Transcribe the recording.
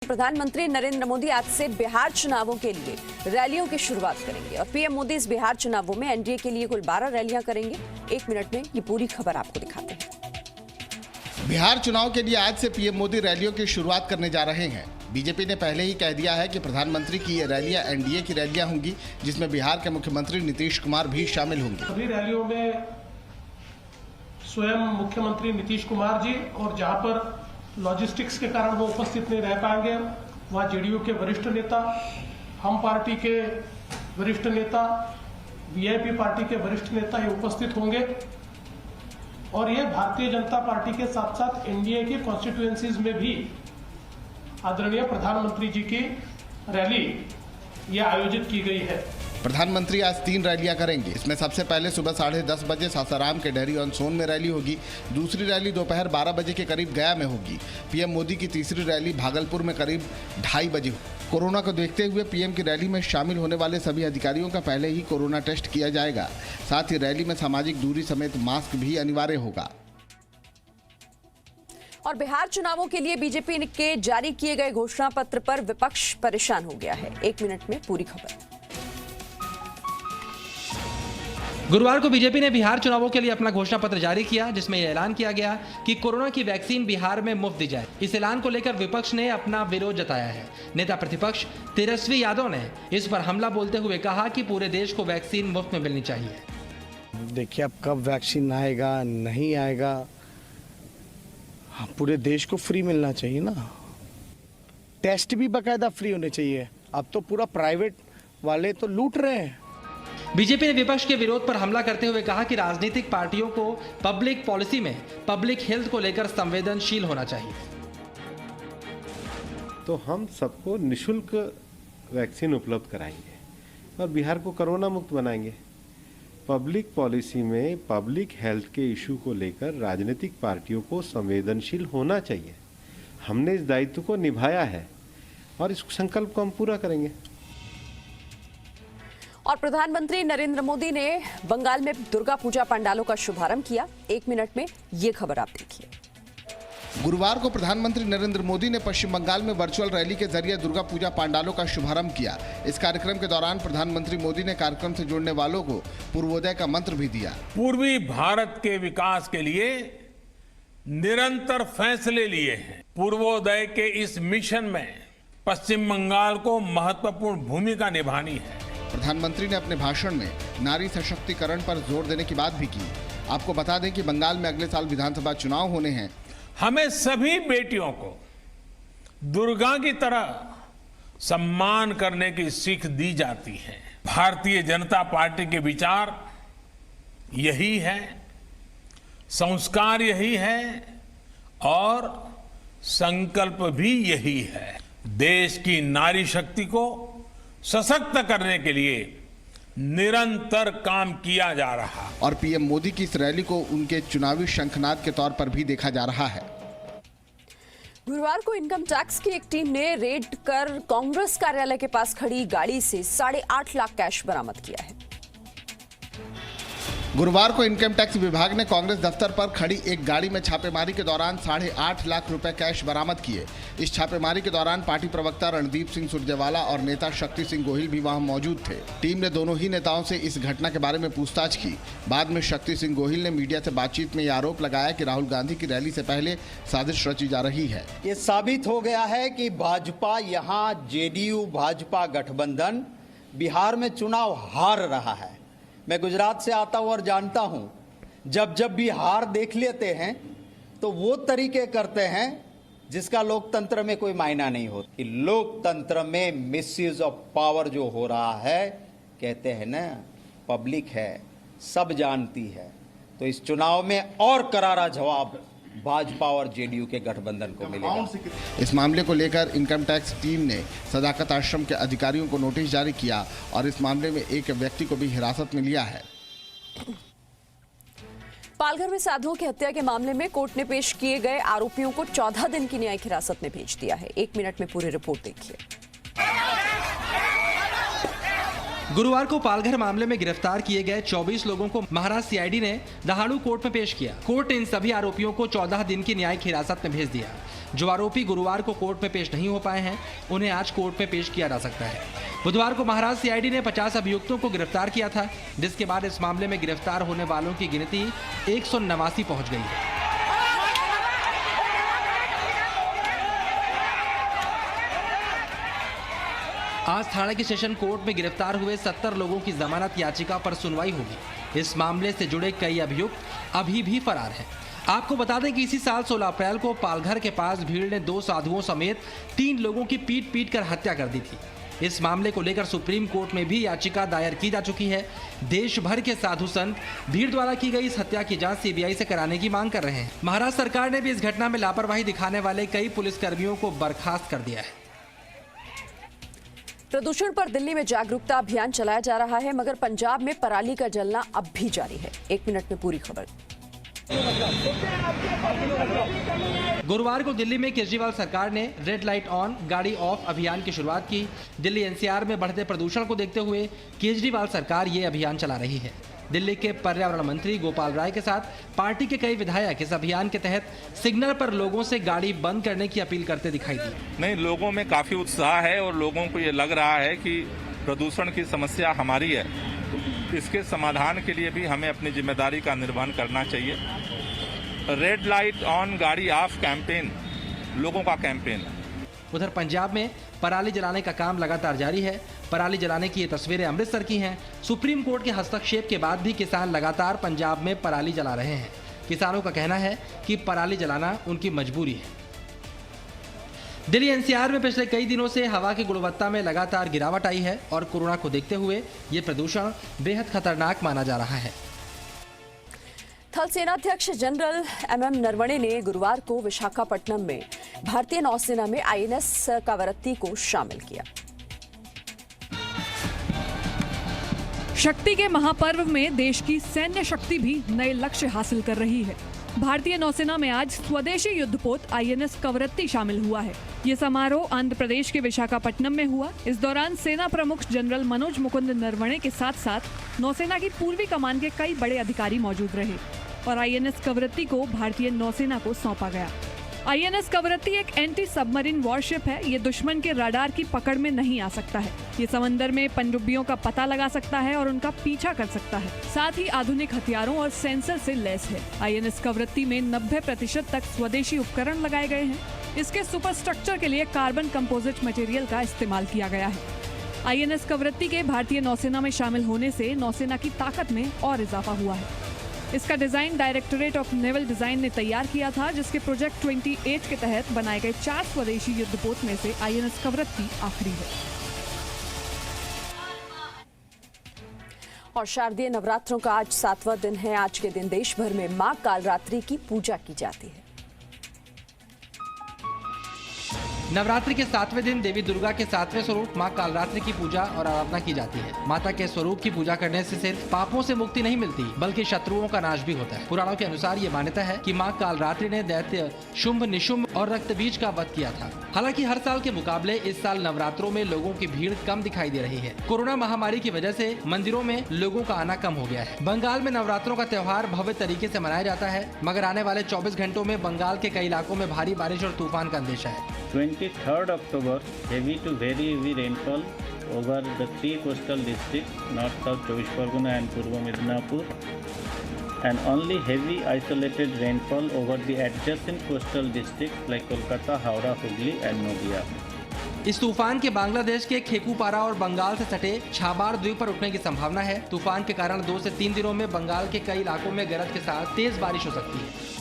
प्रधानमंत्री नरेंद्र मोदी आज से बिहार चुनावों के लिए रैलियों की शुरुआत करेंगे और पीएम मोदी इस बिहार चुनावों में एनडीए के लिए कुल 12 रैलियां करेंगे। एक मिनट में ये पूरी खबर आपको दिखाते हैं। बिहार चुनाव के लिए आज से पीएम मोदी रैलियों की शुरुआत करने जा रहे हैं। बीजेपी ने पहले ही कह दिया है कि प्रधानमंत्री की ये रैलियां एनडीए की रैलियां होंगी, जिसमें बिहार के मुख्यमंत्री नीतीश कुमार भी शामिल होंगे। सभी रैलियों में स्वयं मुख्यमंत्री नीतीश कुमार जी और जहां पर लॉजिस्टिक्स के कारण वो उपस्थित नहीं रह पाएंगे, वहां जेडीयू के वरिष्ठ नेता, हम पार्टी के वरिष्ठ नेता, वीआईपी पार्टी के वरिष्ठ नेता ये उपस्थित होंगे और ये भारतीय जनता पार्टी के साथ साथ एनडीए की कॉन्स्टिट्यूएंसीज में भी आदरणीय प्रधानमंत्री जी की रैली ये आयोजित की गई है। प्रधानमंत्री आज 3 रैलियां करेंगे। इसमें सबसे पहले सुबह 10:30 बजे सासाराम के डेहरी ऑन सोन में रैली होगी। दूसरी रैली दोपहर 12 बजे के करीब गया में होगी। पीएम मोदी की तीसरी रैली भागलपुर में करीब 2:30 बजे होगी। कोरोना को देखते हुए पीएम की रैली में शामिल होने वाले सभी अधिकारियों का पहले ही कोरोना टेस्ट किया जाएगा। साथ ही रैली में सामाजिक दूरी समेत मास्क भी अनिवार्य होगा। और बिहार चुनावों के लिए बीजेपी के जारी किए गए घोषणा पत्र पर विपक्ष परेशान हो गया है। एक मिनट में पूरी खबर। गुरुवार को बीजेपी ने बिहार चुनावों के लिए अपना घोषणा पत्र जारी किया, जिसमें यह ऐलान किया गया कि कोरोना की वैक्सीन बिहार में मुफ्त दी जाए। इस ऐलान को लेकर विपक्ष ने अपना विरोध जताया है। नेता प्रतिपक्ष तेजस्वी यादव ने इस पर हमला बोलते हुए कहा कि पूरे देश को वैक्सीन मुफ्त में मिलनी चाहिए। देखिए, अब कब वैक्सीन आएगा नहीं आएगा, पूरे देश को फ्री मिलना चाहिए ना। टेस्ट भी बाकायदा फ्री होने चाहिए। अब तो पूरा प्राइवेट वाले तो लूट रहे हैं। बीजेपी ने विपक्ष के विरोध पर हमला करते हुए कहा कि राजनीतिक पार्टियों को पब्लिक पॉलिसी में पब्लिक हेल्थ को लेकर संवेदनशील होना चाहिए। तो हम सबको निशुल्क वैक्सीन उपलब्ध कराएंगे और बिहार को कोरोना मुक्त बनाएंगे। पब्लिक पॉलिसी में पब्लिक हेल्थ के इशू को लेकर राजनीतिक पार्टियों को संवेदनशील होना चाहिए। हमने इस दायित्व को निभाया है और इस संकल्प को हम पूरा करेंगे। और प्रधानमंत्री नरेंद्र मोदी ने बंगाल में दुर्गा पूजा पंडालों का शुभारंभ किया। एक मिनट में ये खबर आप देखिए। गुरुवार को प्रधानमंत्री नरेंद्र मोदी ने पश्चिम बंगाल में वर्चुअल रैली के जरिए दुर्गा पूजा पंडालों का शुभारंभ किया। इस कार्यक्रम के दौरान प्रधानमंत्री मोदी ने कार्यक्रम से जुड़ने वालों को पूर्वोदय का मंत्र भी दिया। पूर्वी भारत के विकास के लिए निरंतर फैसले लिए हैं। पूर्वोदय के इस मिशन में पश्चिम बंगाल को महत्वपूर्ण भूमिका निभानी है। प्रधानमंत्री ने अपने भाषण में नारी सशक्तिकरण पर जोर देने की बात भी की। आपको बता दें कि बंगाल में अगले साल विधानसभा चुनाव होने हैं। हमें सभी बेटियों को दुर्गा की तरह सम्मान करने की सीख दी जाती है। भारतीय जनता पार्टी के विचार यही है, संस्कार यही है और संकल्प भी यही है। देश की नारी शक्ति को सशक्त करने के लिए निरंतर काम किया जा रहा। और पीएम मोदी की इस रैली को उनके चुनावी शंखनाद के तौर पर भी देखा जा रहा है। गुरुवार को इनकम टैक्स की एक टीम ने रेड कर कांग्रेस कार्यालय के पास खड़ी गाड़ी से 8.5 लाख कैश बरामद किया है। गुरुवार को इनकम टैक्स विभाग ने कांग्रेस दफ्तर पर खड़ी एक गाड़ी में छापेमारी के दौरान 8.5 लाख रुपए कैश बरामद किए। इस छापेमारी के दौरान पार्टी प्रवक्ता रणदीप सिंह सुरजेवाला और नेता शक्ति सिंह गोहिल भी वहां मौजूद थे। टीम ने दोनों ही नेताओं से इस घटना के बारे में पूछताछ की। बाद में शक्ति सिंह गोहिल ने मीडिया से बातचीत में यह आरोप लगाया कि राहुल गांधी की रैली से पहले साजिश रची जा रही है। ये साबित हो गया है कि भाजपा यहाँ जेडीयू भाजपा गठबंधन बिहार में चुनाव हार रहा है। मैं गुजरात से आता हूं और जानता हूं, जब भी हार देख लेते हैं तो वो तरीके करते हैं जिसका लोकतंत्र में कोई मायना नहीं होता। कि लोकतंत्र में मिसयूज ऑफ पावर जो हो रहा है, कहते हैं ना, पब्लिक है, सब जानती है। तो इस चुनाव में और करारा जवाब भाजपा और जेडीयू के गठबंधन को मिलेगा। इस मामले को लेकर इनकम टैक्स टीम ने सदाकत आश्रम के अधिकारियों को नोटिस जारी किया और इस मामले में एक व्यक्ति को भी हिरासत में लिया है। पालघर में साधुओं की हत्या के मामले में कोर्ट ने पेश किए गए आरोपियों को 14 दिन की न्यायिक हिरासत में भेज दिया है। एक मिनट में पूरी रिपोर्ट देखिए। गुरुवार को पालघर मामले में गिरफ्तार किए गए 24 लोगों को महाराष्ट्र सीआईडी ने दहाड़ू कोर्ट में पेश किया। कोर्ट ने इन सभी आरोपियों को 14 दिन की न्यायिक हिरासत में भेज दिया। जो आरोपी गुरुवार को कोर्ट में पेश नहीं हो पाए हैं, उन्हें आज कोर्ट में पेश किया जा सकता है। बुधवार को महाराष्ट्र सीआईडी ने 50 अभियुक्तों को गिरफ्तार किया था, जिसके बाद इस मामले में गिरफ्तार होने वालों की गिनती 189 पहुंच गई है। आज थाने की सेशन कोर्ट में गिरफ्तार हुए 70 लोगों की जमानत याचिका पर सुनवाई होगी। इस मामले से जुड़े कई अभियुक्त अभी भी फरार हैं। आपको बता दें कि इसी साल 16 अप्रैल को पालघर के पास भीड़ ने 2 साधुओं समेत 3 लोगों की पीट कर हत्या कर दी थी। इस मामले को लेकर सुप्रीम कोर्ट में भी याचिका दायर की जा चुकी है। देश भर के साधु संत भीड़ द्वारा की गई इस हत्या की जांच सीबीआई से कराने की मांग कर रहे हैं। महाराष्ट्र सरकार ने भी इस घटना में लापरवाही दिखाने वाले कई पुलिसकर्मियों को बर्खास्त कर दिया है। प्रदूषण पर दिल्ली में जागरूकता अभियान चलाया जा रहा है, मगर पंजाब में पराली का जलना अब भी जारी है। 1 मिनट में पूरी खबर। गुरुवार को दिल्ली में केजरीवाल सरकार ने रेड लाइट ऑन गाड़ी ऑफ अभियान की शुरुआत की। दिल्ली एनसीआर में बढ़ते प्रदूषण को देखते हुए केजरीवाल सरकार ये अभियान चला रही है। दिल्ली के पर्यावरण मंत्री गोपाल राय के साथ पार्टी के कई विधायक इस अभियान के तहत सिग्नल पर लोगों से गाड़ी बंद करने की अपील करते दिखाई दी। नहीं, लोगों में काफी उत्साह है और लोगों को ये लग रहा है कि प्रदूषण की समस्या हमारी है। इसके समाधान के लिए भी हमें अपनी जिम्मेदारी का निर्वहन करना चाहिए। रेड लाइट ऑन गाड़ी ऑफ कैंपेन लोगों का कैंपेन है। उधर पंजाब में पराली जलाने का काम लगातार जारी है। पराली जलाने की ये तस्वीरें अमृतसर की हैं। सुप्रीम कोर्ट के हस्तक्षेप के बाद भी किसान लगातार पंजाब में पराली जला रहे हैं। किसानों का कहना है कि पराली जलाना उनकी मजबूरी है। दिल्ली एनसीआर में पिछले कई दिनों से हवा की गुणवत्ता में लगातार गिरावट आई है और कोरोना को देखते हुए ये प्रदूषण बेहद खतरनाक माना जा रहा है। थल सेनाध्यक्ष जनरल एमएम नरवणे ने गुरुवार को विशाखापट्टनम में भारतीय नौसेना में आईएनएस कावरत्ती को शामिल किया। शक्ति के महापर्व में देश की सैन्य शक्ति भी नए लक्ष्य हासिल कर रही है। भारतीय नौसेना में आज स्वदेशी युद्धपोत आईएनएस कवरत्ती शामिल हुआ है। ये समारोह आंध्र प्रदेश के विशाखापट्टनम में हुआ। इस दौरान सेना प्रमुख जनरल मनोज मुकुंद नरवणे के साथ साथ नौसेना की पूर्वी कमान के कई बड़े अधिकारी मौजूद रहे और आईएनएस कवरत्ती को भारतीय नौसेना को सौंपा गया। आईएनएस कवरत्ती एक एंटी सबमरीन वॉरशिप है। ये दुश्मन के रडार की पकड़ में नहीं आ सकता है। ये समंदर में पनडुब्बियों का पता लगा सकता है और उनका पीछा कर सकता है। साथ ही आधुनिक हथियारों और सेंसर से लैस है। आईएनएस कवरत्ती में 90% तक स्वदेशी उपकरण लगाए गए हैं। इसके सुपर स्ट्रक्चर के लिए कार्बन कंपोजिट मटेरियल का इस्तेमाल किया गया है। आईएनएस कवरत्ती के भारतीय नौसेना में शामिल होने से नौसेना की ताकत में और इजाफा हुआ है। इसका design directorate of naval design ने तैयार किया था, जिसके प्रोजेक्ट 28 के तहत बनाए गए 4 स्वदेशी युद्धपोत में से आईएनएस कवरत्ती आखिरी है। और शारदीय नवरात्रों का आज 7वां दिन है। आज के दिन देश भर में मां कालरात्रि की पूजा की जाती है। नवरात्रि के 7वें दिन देवी दुर्गा के 7वें स्वरूप मां कालरात्रि की पूजा और आराधना की जाती है। माता के स्वरूप की पूजा करने से सिर्फ पापों से मुक्ति नहीं मिलती, बल्कि शत्रुओं का नाश भी होता है। पुराणों के अनुसार ये मान्यता है कि मां कालरात्रि ने दैत्य शुंभ निशुंभ और रक्तबीज का वध किया था। हालांकि हर साल के मुकाबले इस साल नवरात्रों में लोगों की भीड़ कम दिखाई दे रही है। कोरोना महामारी की वजह से मंदिरों में लोगों का आना कम हो गया है। बंगाल में नवरात्रों का त्योहार भव्य तरीके से मनाया जाता है, मगर आने वाले 24 घंटों में बंगाल के कई इलाकों में भारी बारिश और तूफान का अंदेशा है। 23rd October, heavy to very heavy rainfall over the 3 coastal districts, North, South Chobbish Pargona and Purva Midnapur, and only heavy isolated rainfall over the adjacent coastal districts like Kolkata, Howrah, Hooghly and Nadia. इस तूफान के बांग्लादेश के खेकुपारा और बंगाल से सटे Chabahar द्वीप पर उठने की संभावना है। तूफान के कारण 2 से 3 दिनों में बंगाल के कई इलाकों में गरज के साथ तेज बारिश हो सकती है।